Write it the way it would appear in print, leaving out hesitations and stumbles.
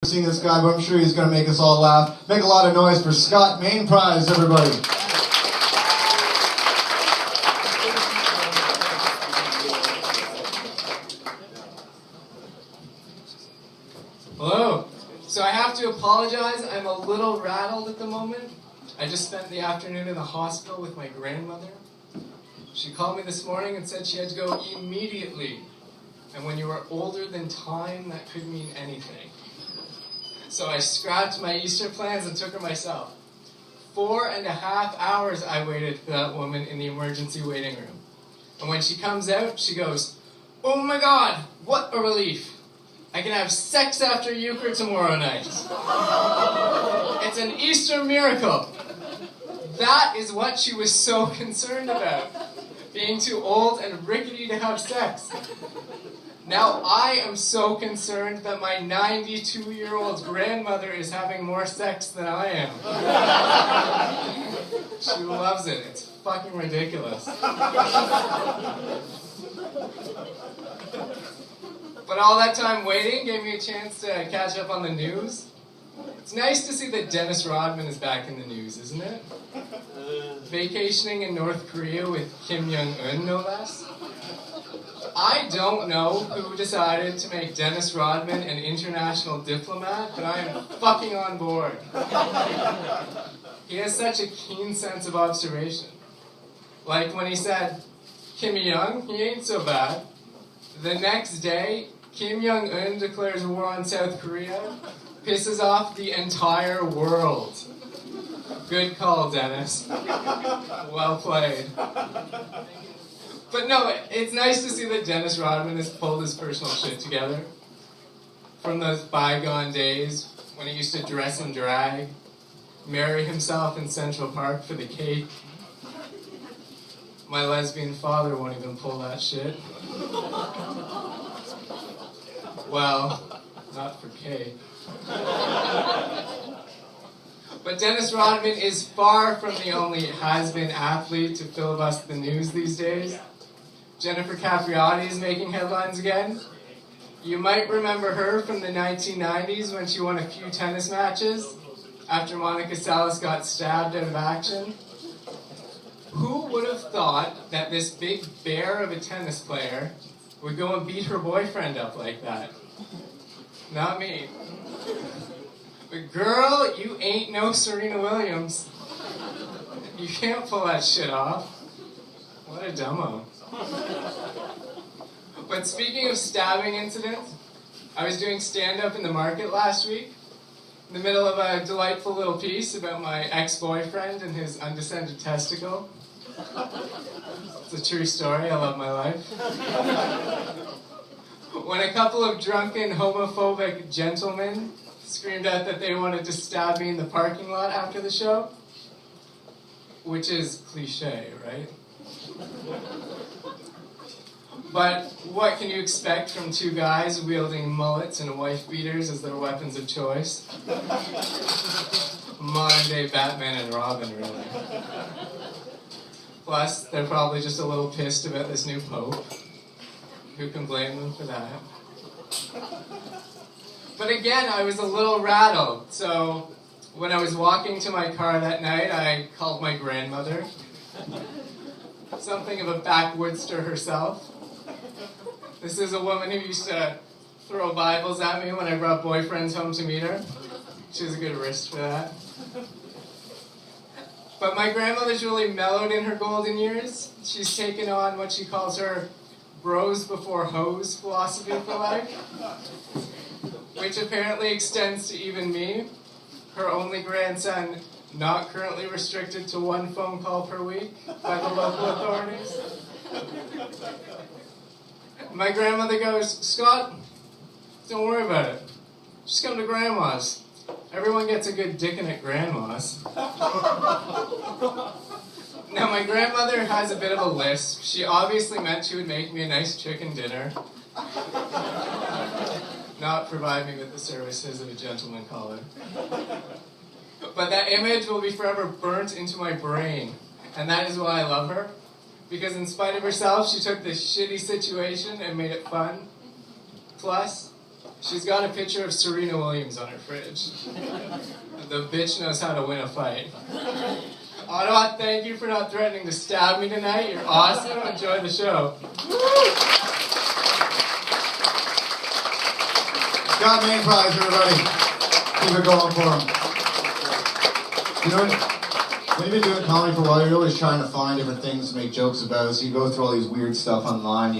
seen this guy, but I'm sure he's going to make us all laugh. Make a lot of noise for Scott Main Prize, everybody. Hello. So I have to apologize. I'm a little rattled at the moment. I just spent the afternoon in the hospital with my grandmother. She called me this morning and said she had to go immediately. And when you were older than time, that could mean anything. So I scrapped my Easter plans and took her myself. 4.5 hours I waited for that woman in the emergency waiting room. And when she comes out, she goes, "Oh my God, what a relief. I can have sex after euchre tomorrow night." It's an Easter miracle. That is what she was so concerned about. Being too old and rickety to have sex. Now I am so concerned that my 92-year-old grandmother is having more sex than I am. She loves it. It's fucking ridiculous. But all that time waiting gave me a chance to catch up on the news. It's nice to see that Dennis Rodman is back in the news, isn't it? Vacationing in North Korea with Kim-Jong Un, no less. I don't know who decided to make Dennis Rodman an international diplomat, but I am fucking on board. He has such a keen sense of observation. Like when he said, "Kim Jong, he ain't so bad." The next day, Kim-Jong Un declares war on South Korea, pisses off the entire world. Good call, Dennis. Well played. But no, it's nice to see that Dennis Rodman has pulled his personal shit together. From those bygone days when he used to dress in drag, marry himself in Central Park for the cake. My lesbian father won't even pull that shit. Well, not for cake. But Dennis Rodman is far from the only has-been athlete to filibust the news these days. Jennifer Capriati is making headlines again. You might remember her from the 1990s when she won a few tennis matches after Monica Seles got stabbed out of action. Who would have thought that this big bear of a tennis player would go and beat her boyfriend up like that? Not me. But girl, you ain't no Serena Williams. You can't pull that shit off. What a dumbo. But speaking of stabbing incidents, I was doing stand-up in the market last week, in the middle of a delightful little piece about my ex-boyfriend and his undescended testicle. It's a true story, I love my life. When a couple of drunken, homophobic gentlemen screamed out that they wanted to stab me in the parking lot after the show, which is cliche, right? But what can you expect from two guys wielding mullets and wife beaters as their weapons of choice? Modern day Batman and Robin, really. Plus, they're probably just a little pissed about this new pope. Who can blame them for that? But again, I was a little rattled, so when I was walking to my car that night, I called my grandmother. Something of a backwoodster herself. This is a woman who used to throw Bibles at me when I brought boyfriends home to meet her. She has a good wrist for that. But my grandmother's really mellowed in her golden years. She's taken on what she calls her bros before hoes philosophy for life, which apparently extends to even me, her only grandson, not currently restricted to 1 phone call per week by the local authorities. My grandmother goes, "Scott, don't worry about it. Just come to Grandma's. Everyone gets a good dickin' at Grandma's." Now, my grandmother has a bit of a lisp. She obviously meant she would make me a nice chicken dinner, not provide me with the services of a gentleman caller. But that image will be forever burnt into my brain, and that is why I love her. Because in spite of herself, she took this shitty situation and made it fun. Plus, She's got a picture of Serena Williams on her fridge. The bitch knows how to win a fight. Ottawa, thank you for not threatening to stab me tonight. You're awesome. Enjoy the show. Scott Main Prize, everybody. Keep it going for him. You know, when you've been doing comedy for a while, you're always trying to find different things to make jokes about. So you go through all these weird stuff online.